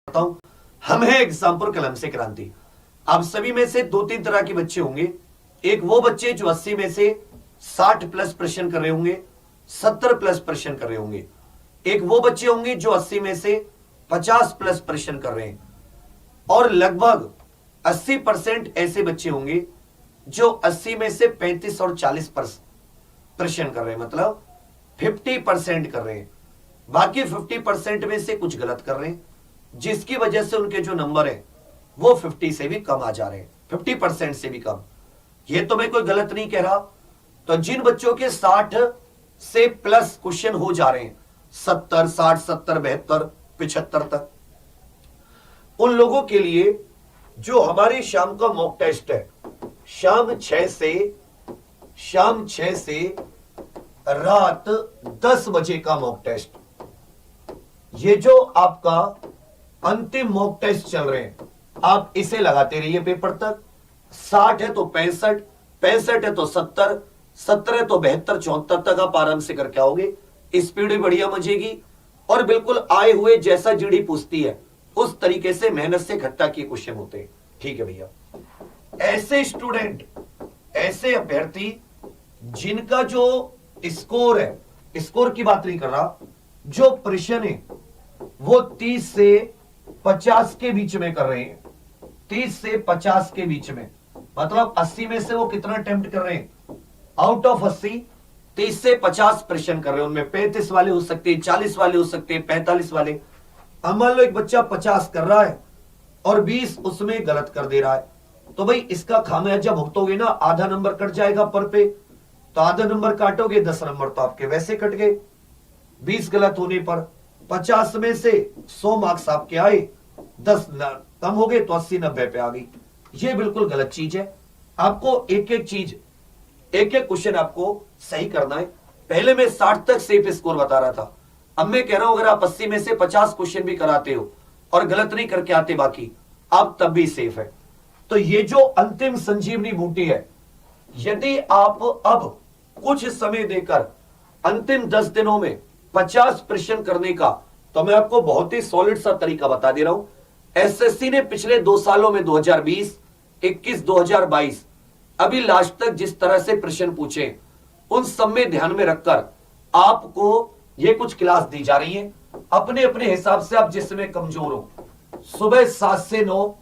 हूं। हम हैं एग्जाम्पल कलम से क्रांति। आप सभी में से दो तीन तरह के बच्चे होंगे। एक वो बच्चे जो 80 में से 60 प्लस प्रश्न कर रहे होंगे, 70 प्लस प्रश्न कर रहे होंगे। एक वो बच्चे होंगे जो 80 में से 50 प्लस प्रश्न कर रहे हैं, और लगभग 80% ऐसे बच्चे होंगे जो 80 में से 35 और 40 प्रश्न कर रहे हैं, मतलब 50% कर रहे हैं। बाकी 50% में से कुछ गलत कर रहे हैं, जिसकी वजह से उनके जो नंबर है वो 50 से भी कम आ जा रहे हैं, 50% से भी कम। ये तो मैं कोई गलत नहीं कह रहा। तो जिन बच्चों के 60 से प्लस क्वेश्चन हो जा रहे हैं, 70, 60, 70, 72, 75 तक, उन लोगों के लिए जो हमारे शाम का मॉक टेस्ट है, शाम 6 से रात 10 बजे का मॉक टेस्ट, ये जो आपका अंतिम मॉक टेस्ट चल रहे हैं, आप इसे लगाते रहिए पेपर तक। 60 है तो 65, 65 है तो 70, 70 है तो 72, 74 तक आप आराम से करके आओगे। स्पीड भी बढ़िया मचेगी, और बिल्कुल आए हुए जैसा जीडी पूछती है उस तरीके से मेहनत से इकट्ठा किए क्वेश्चन होते हैं। ठीक है भैया। ऐसे स्टूडेंट, ऐसे अभ्यर्थी जिनका जो स्कोर है, स्कोर की बात नहीं कर रहा, जो प्रश्न है वो 30 से 50 के बीच में कर रहे हैं, 30 से 50 के बीच में, मतलब 80 में से वो कितना अटेम्प्ट कर रहे हैं, आउट ऑफ 80 30 से 50 प्रश्न कर रहे हैं। उनमें 35 वाले हो सकते हैं, 40 वाले हो सकते हैं, 45 वाले। अब मान लो एक बच्चा 50 कर रहा है और 20 उसमें गलत कर दे रहा है, तो भाई इसका खामियाजा भुगतोगे ना, आधा नंबर कट जाएगा पर पे। तो आधा नंबर काटोगे, 10 नंबर तो आपके वैसे कट गए 20 गलत होने पर। 50 में से 100 मार्क्स आपके आए, 10 कम हो गए तो 80-90 पे आ गई। ये बिल्कुल गलत चीज है। आपको एक एक चीज, एक एक क्वेश्चन आपको सही करना है। पहले मैं 60 तक सेफ स्कोर बता रहा था, अब मैं कह रहा हूं अगर आप 80 में से 50 क्वेश्चन भी कराते हो और गलत नहीं करके आते बाकी, आप तब भी सेफ है। तो ये जो अंतिम संजीवनी बूटी है, यदि आप अब कुछ समय देकर अंतिम 10 दिनों में 50 प्रश्न करने का, तो मैं आपको बहुत ही सॉलिड सा तरीका बता दे रहा हूं। एसएससी ने पिछले 2 सालों में 2020, 21, 2022 अभी लास्ट तक जिस तरह से प्रश्न पूछे, उन सब में ध्यान में रखकर आपको ये कुछ क्लास दी जा रही है। अपने अपने हिसाब से आप जिसमें कमजोर हो, सुबह 7 से 9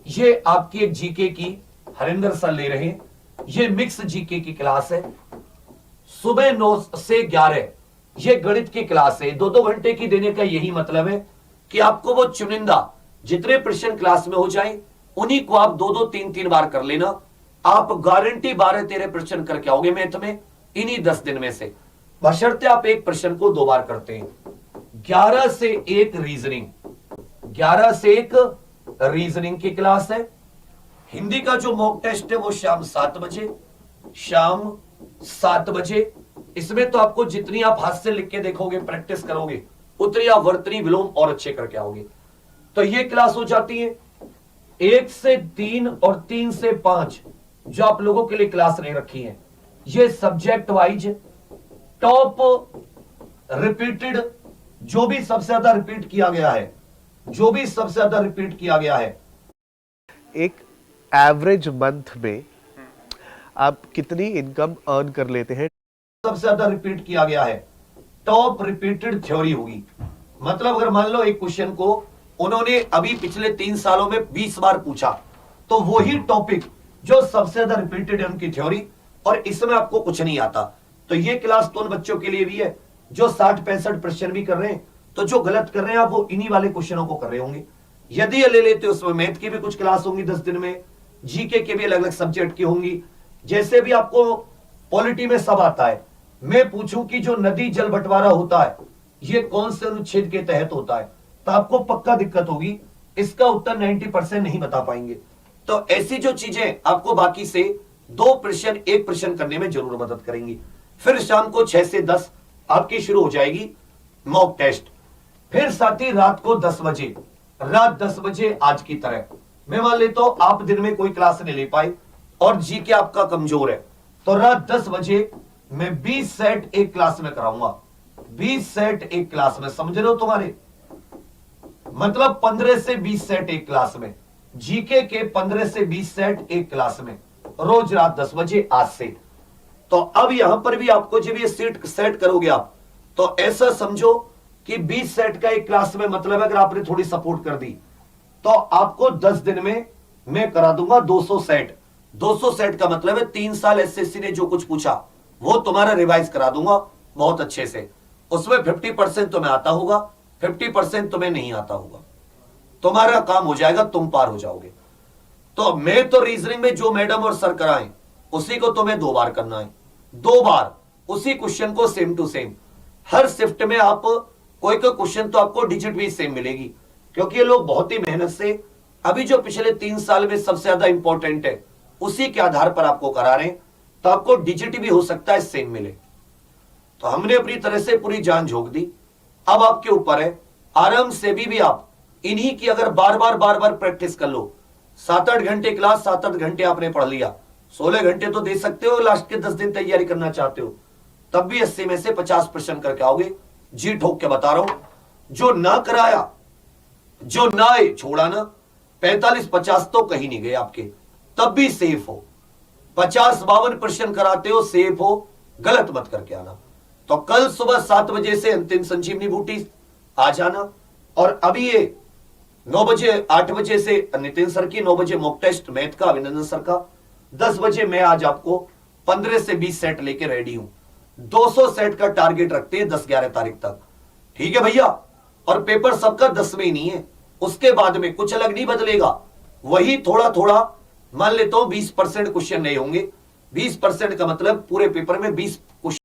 ये आपकी एक जीके की हरिंदर सर ले रहे हैं, ये मिक्स जीके की क्लास है। सुबह 9 से 11 ये गणित की क्लास है। 2-2 घंटे की देने का यही मतलब है कि आपको वो चुनिंदा जितने प्रश्न क्लास में हो जाए, उन्हीं को आप 2-2, 3-3 बार कर लेना। आप गारंटी 12-13 प्रश्न करके आओगे मैथ में इन्हीं 10 दिन में से, बशर्ते आप एक प्रश्न को 2 बार करते हैं। 11 से 1 रीजनिंग, 11 से 1 रीजनिंग की क्लास है। हिंदी का जो मॉक टेस्ट है वो शाम 7 बजे, शाम 7 बजे। इसमें तो आपको जितनी आप हाथ से लिख के देखोगे, प्रैक्टिस करोगे, उतनी आप वर्तनी विलोम और अच्छे करके आओगे। तो ये क्लास हो जाती है 1 से 3 और 3 से 5 जो आप लोगों के लिए क्लास नहीं रखी है। ये सब्जेक्ट वाइज टॉप रिपीटेड, जो भी सबसे ज्यादा रिपीट किया गया है, जो भी सबसे ज्यादा रिपीट किया गया है। एक एवरेज मंथ में आप कितनी इनकम अर्न कर लेते हैं? सबसे ज्यादा रिपीट किया गया है, टॉप रिपीटेड थ्योरी होगी। मतलब अगर मान लो एक क्वेश्चन को उन्होंने अभी पिछले 3 सालों में 20 बार पूछा, तो वही टॉपिक जो सबसे ज्यादा रिपीटेड है उनकी थ्योरी, और इसमें आपको कुछ नहीं आता। तो ये क्लास तो उन बच्चों के लिए भी है जो 60-65 प्रश्न भी कर रहे हैं, तो जो गलत कर रहे हैं आप वो इन्हीं वाले क्वेश्चनों को कर रहे होंगे। यदि ये ले लेते हो, उसमें मैथ की भी कुछ क्लास होंगी 10 दिन में, जीके के भी अलग अलग सब्जेक्ट की होंगी। जैसे भी आपको पॉलिटी में सब आता है, मैं पूछूं कि जो नदी जल बंटवारा होता है ये कौन से अनुच्छेद के तहत होता है, तो आपको पक्का दिक्कत होगी, इसका उत्तर 90% नहीं बता पाएंगे। तो ऐसी जो चीजें आपको बाकी से 2 प्रश्न 1 प्रश्न करने में जरूर मदद करेंगी। फिर शाम को 6 से 10 आपकी शुरू हो जाएगी मॉक टेस्ट। फिर साथ ही रात को 10 बजे, रात 10 बजे आज की तरह, मैं मान लेता हूं आप दिन में कोई क्लास नहीं ले पाए और जीके आपका कमजोर है, तो रात 10 बजे मैं 20 सेट एक क्लास में कराऊंगा। 20 सेट एक क्लास में, समझ रहे हो? तुम्हारे मतलब 15 से 20 सेट एक क्लास में, जीके के 15 से 20 सेट एक क्लास में, रोज रात 10 बजे आज से। तो अब यहां पर भी आपको जब ये सीट सेट करोगे आप, तो ऐसा समझो कि 20 सेट का एक क्लास में, मतलब अगर आपने थोड़ी सपोर्ट कर दी तो आपको 10 दिन में मैं करा दूंगा 200 सेट। 200 सेट का मतलब है 3 साल एसएससी ने जो कुछ पूछा वो तुम्हारा रिवाइज करा दूंगा बहुत अच्छे से। उसमें 50% तुम्हें आता होगा, 50% तुम्हें नहीं आता होगा, तुम्हारा काम हो जाएगा, तुम पार हो जाओगे। तो मैं तो रीजनिंग में जो मैडम और सर कराएं उसी को तुम्हें 2 बार करना है, 2 बार उसी क्वेश्चन को सेम टू सेम। हर शिफ्ट में आप कोई क्वेश्चन तो आपको डिजिट भी सेम मिलेगी, क्योंकि ये लोग बहुत ही मेहनत से अभी जो पिछले 3 साल में सबसे ज्यादा इंपॉर्टेंट है उसी के आधार पर आपको करा रहे हैं, तो आपको डिजिट भी हो सकता है सेम मिले। तो हमने अपनी तरह से पूरी जान झोंक दी। अब आपके ऊपर है, आराम से भी आप इन्हीं की अगर बार बार प्रैक्टिस कर लो। 7-8 घंटे क्लास, 7-8 घंटे आपने पढ़ लिया, 16 घंटे तो दे सकते हो। लास्ट के 10 दिन तैयारी करना चाहते हो तब भी 80 में से 50% करके आओगे। जी ठोक के बता रहा हूं, जो ना कराया, जो ना आए छोड़ा ना, 45-50 तो कहीं नहीं गए आपके, तब भी सेफ हो। 50-52% कराते हो, सेफ हो, गलत मत करके आना। तो कल सुबह 7 बजे से अंतिम संजीवनी बूटी आ जाना, और अभी ये 9 बजे 8 बजे से नितिन सर की, 9 बजे मॉक टेस्ट मैथ का अभिनंदन सर का, 10 बजे मैं आज आपको 15 से 20 सेट लेके रेडी हूं। 200 सेट का टारगेट रखते हैं 10-11 तारीख तक, ठीक है भैया। और पेपर सबका 10 में ही नहीं है, उसके बाद में कुछ अलग नहीं बदलेगा, वही थोड़ा थोड़ा मान लेता हूं 20% क्वेश्चन नहीं होंगे। 20% का मतलब पूरे पेपर में 20 क्वेश्चन